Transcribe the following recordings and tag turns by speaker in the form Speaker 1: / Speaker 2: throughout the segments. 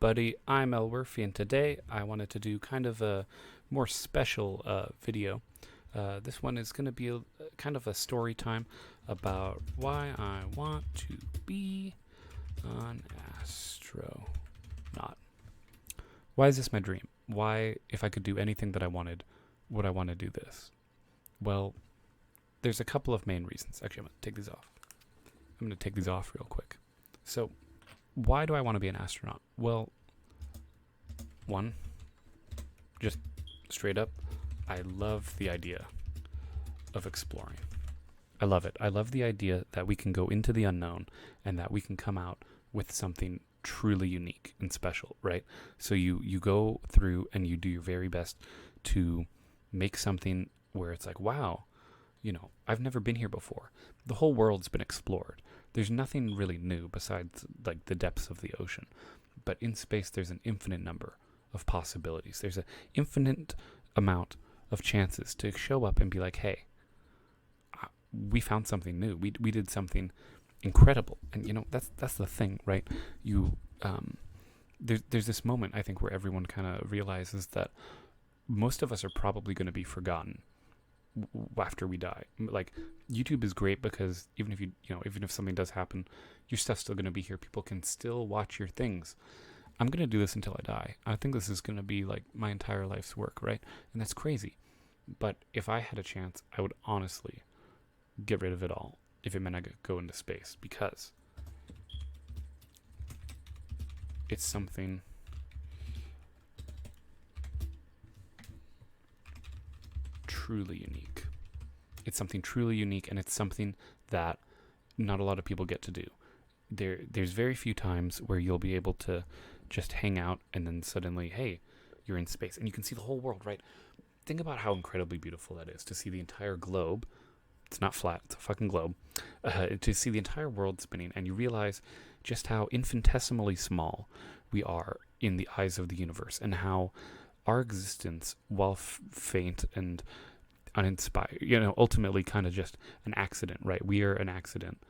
Speaker 1: everybody, I'm Elwirfy, and today I wanted to do kind of a more special video. This one is going to be kind of a story time about why I want to be an astronaut. Why is this my dream? Why, if I could do anything that I wanted, would I want to do this? Well, there's a couple of main reasons. Actually, I'm going to take these off. I'm going to take these off real quick. So, why do I want to be an astronaut? Well, one, just straight up, I love the idea of exploring. I love it. I love the idea that we can go into the unknown and that we can come out with something truly unique and special, right? So you go through and you do your very best to make something where it's like, wow, I've never been here before. The whole world's been explored. There's nothing really new besides like the depths of the ocean. But in space, there's an infinite number of possibilities. There's an infinite amount of chances to show up and be like, hey, we found something new. We did something incredible. And that's the thing, right? There's this moment, I think, where everyone kind of realizes that most of us are probably going to be forgotten after we die. Like, YouTube is great because even if something does happen, your stuff's still going to be here. People can still watch your things. I'm going to do this until I die. I think this is going to be like my entire life's work, right? And that's crazy. But if I had a chance, I would honestly get rid of it all if it meant I could go into space, because it's something truly unique. It's something truly unique, and it's something that not a lot of people get to do. There's very few times where you'll be able to just hang out and then suddenly, hey, you're in space and you can see the whole world, right? Think about how incredibly beautiful that is, to see the entire globe. It's not flat, it's a fucking globe. To see the entire world spinning, and you realize just how infinitesimally small we are in the eyes of the universe, and how our existence, while faint and uninspired, ultimately kind of just an accident, right? We are an accident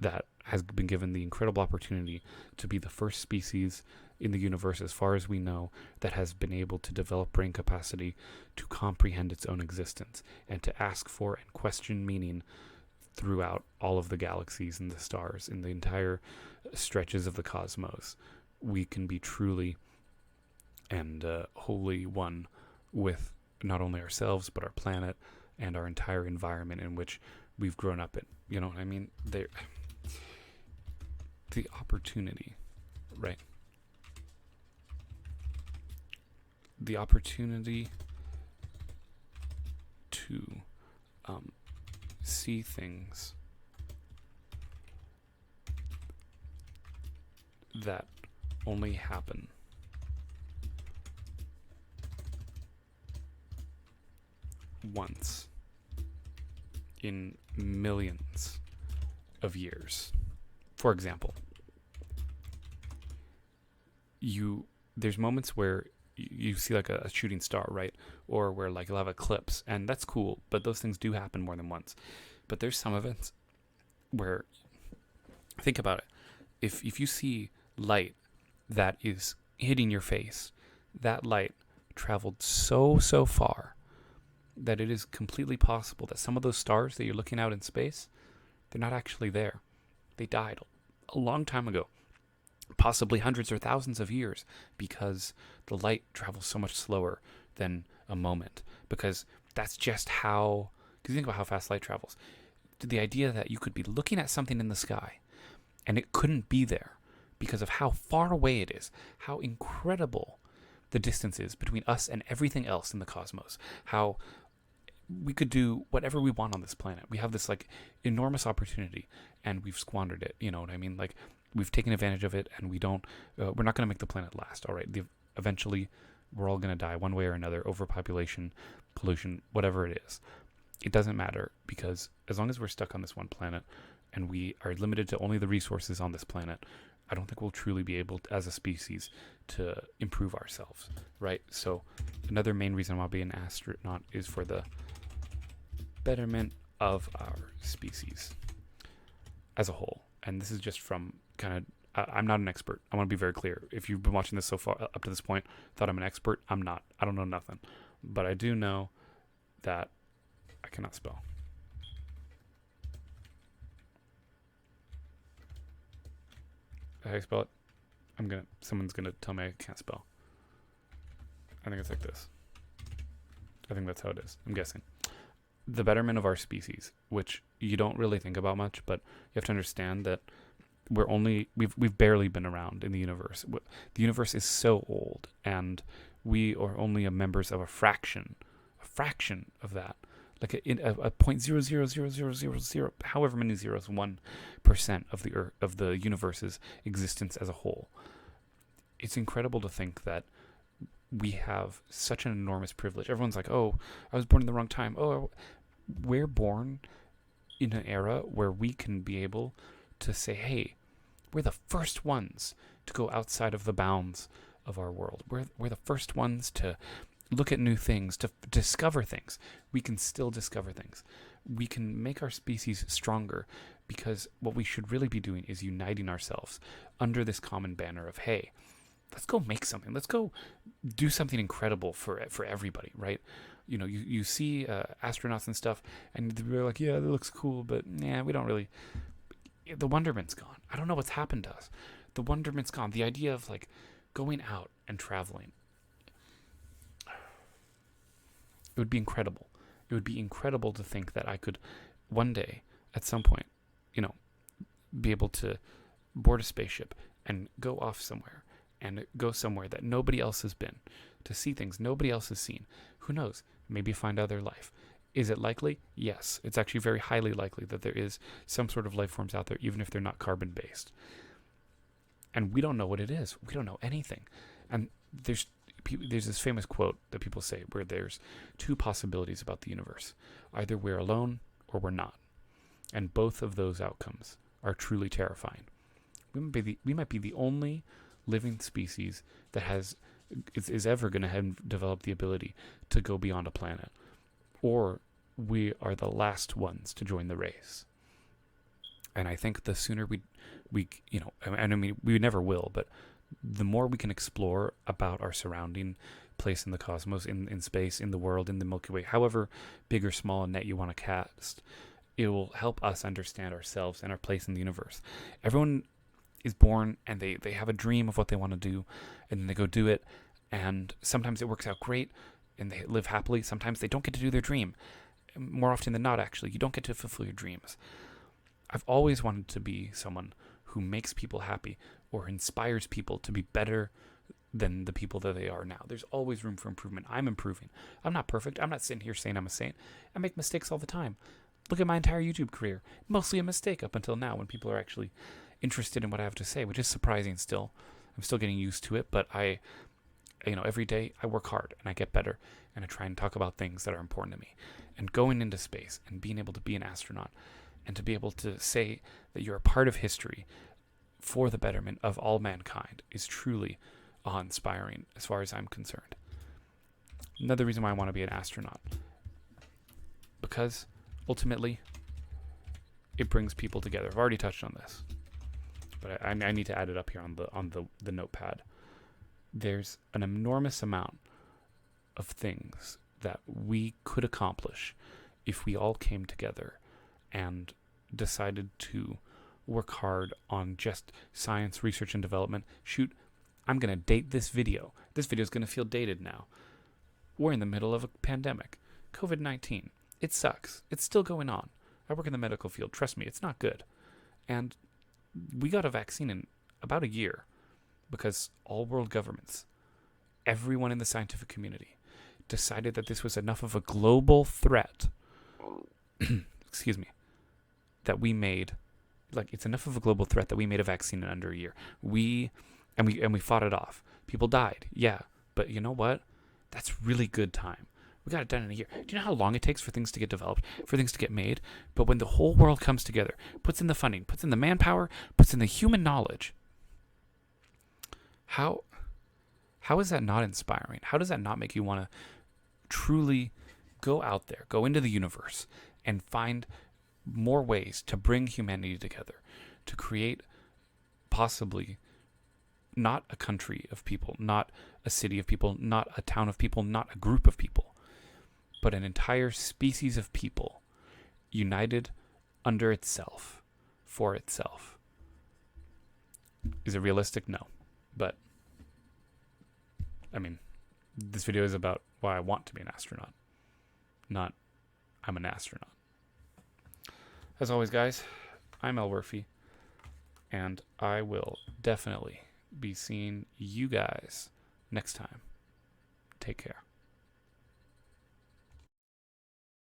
Speaker 1: that has been given the incredible opportunity to be the first species in the universe, as far as we know, that has been able to develop brain capacity to comprehend its own existence and to ask for and question meaning throughout all of the galaxies and the stars, in the entire stretches of the cosmos. We can be truly and wholly one with not only ourselves, but our planet and our entire environment in which we've grown up in. You know what I mean? The opportunity, right? The opportunity to see things that only happen once in millions of years. For example, there's moments where you see like a shooting star, right? Or where like you'll have eclipse, and that's cool, but those things do happen more than once. But there's some events where, think about it, if you see light that is hitting your face, that light traveled so far that it is completely possible that some of those stars that you're looking out in space, they're not actually there. They died a long time ago, possibly hundreds or thousands of years, because the light travels so much slower than a moment. Because that's just how, because you think about how fast light travels. The idea that you could be looking at something in the sky and it couldn't be there because of how far away it is, how incredible the distance is between us and everything else in the cosmos, how we could do whatever we want on this planet. We have this like enormous opportunity and we've squandered it. You know what I mean? Like, we've taken advantage of it, and we're not going to make the planet last. All right. Eventually we're all going to die one way or another, overpopulation, pollution, whatever it is. It doesn't matter, because as long as we're stuck on this one planet and we are limited to only the resources on this planet, I don't think we'll truly be able to, as a species, to improve ourselves, right? So another main reason why I'll be an astronaut is for the betterment of our species as a whole. And this is just from kind of I'm not an expert. I want to be very clear. If you've been watching this so far up to this point, thought I'm an expert, I'm not. I don't know nothing. But I do know that I cannot spell. How do you spell it? Someone's gonna tell me I can't spell. I think it's like this. I think that's how it is. I'm guessing. The betterment of our species, which you don't really think about much, but you have to understand that we've barely been around in the universe. The universe is so old, and we are only members of a fraction of that, like a 0.00000, however many zeros, 1% of the Earth, of the universe's existence as a whole. It's incredible to think that we have such an enormous privilege. Everyone's like, "Oh, I was born in the wrong time." Oh, we're born in an era where we can be able to say, "Hey, we're the first ones to go outside of the bounds of our world. We're the first ones to look at new things, to discover things. We can still discover things. We can make our species stronger, because what we should really be doing is uniting ourselves under this common banner of, hey, let's go make something. Let's go do something incredible for everybody, right? You know, you see astronauts and stuff, and they're like, yeah, that looks cool, but yeah, we don't really. The wonderment's gone. I don't know what's happened to us. The wonderment's gone. The idea of like going out and traveling. It would be incredible. It would be incredible to think that I could one day, at some point, you know, be able to board a spaceship and go off somewhere, and go somewhere that nobody else has been, to see things nobody else has seen. Who knows? Maybe find other life. Is it likely? Yes. It's actually very highly likely that there is some sort of life forms out there, even if they're not carbon-based. And we don't know what it is. We don't know anything. And there's this famous quote that people say where there's two possibilities about the universe. Either we're alone or we're not. And both of those outcomes are truly terrifying. We might be the only living species that is ever going to have developed the ability to go beyond a planet, or we are the last ones to join the race. And I think the sooner we you know, and I mean, we never will, but the more we can explore about our surrounding place in the cosmos, in space, in the world, in the Milky Way, however big or small a net you want to cast, it will help us understand ourselves and our place in the universe. Everyone is born and they have a dream of what they want to do, and then they go do it, and sometimes it works out great and they live happily. Sometimes they don't get to do their dream. More often than not, actually, you don't get to fulfill your dreams. I've always wanted to be someone who makes people happy or inspires people to be better than the people that they are now. There's always room for improvement. I'm improving. I'm not perfect. I'm not sitting here saying I'm a saint. I make mistakes all the time. Look at my entire YouTube career. Mostly a mistake up until now, when people are actually interested in what I have to say, which is surprising still. I'm still getting used to it, but every day I work hard and I get better, and I try and talk about things that are important to me. And going into space and being able to be an astronaut and to be able to say that you're a part of history for the betterment of all mankind is truly awe-inspiring as far as I'm concerned. Another reason why I want to be an astronaut, because ultimately it brings people together. I've already touched on this, but I need to add it up here on the notepad. There's an enormous amount of things that we could accomplish if we all came together and decided to work hard on just science, research, and development. Shoot, I'm going to date this video. This video is going to feel dated now. We're in the middle of a pandemic. COVID-19. It sucks. It's still going on. I work in the medical field. Trust me, it's not good. And we got a vaccine in about a year because all world governments, everyone in the scientific community, decided that this was enough of a global threat, excuse me, that we made, it's enough of a global threat that we made a vaccine in under a year. We fought it off. People died, yeah, but you know what? That's really good time. We got it done in a year. Do you know how long it takes for things to get developed, for things to get made? But when the whole world comes together, puts in the funding, puts in the manpower, puts in the human knowledge, how is that not inspiring? How does that not make you want to truly go out there, go into the universe, and find more ways to bring humanity together, to create possibly not a country of people, not a city of people, not a town of people, not a group of people, but an entire species of people united under itself, for itself. Is it realistic? No. But, I mean, this video is about why I want to be an astronaut, not I'm an astronaut. As always, guys, I'm Elwirfy, and I will definitely be seeing you guys next time. Take care.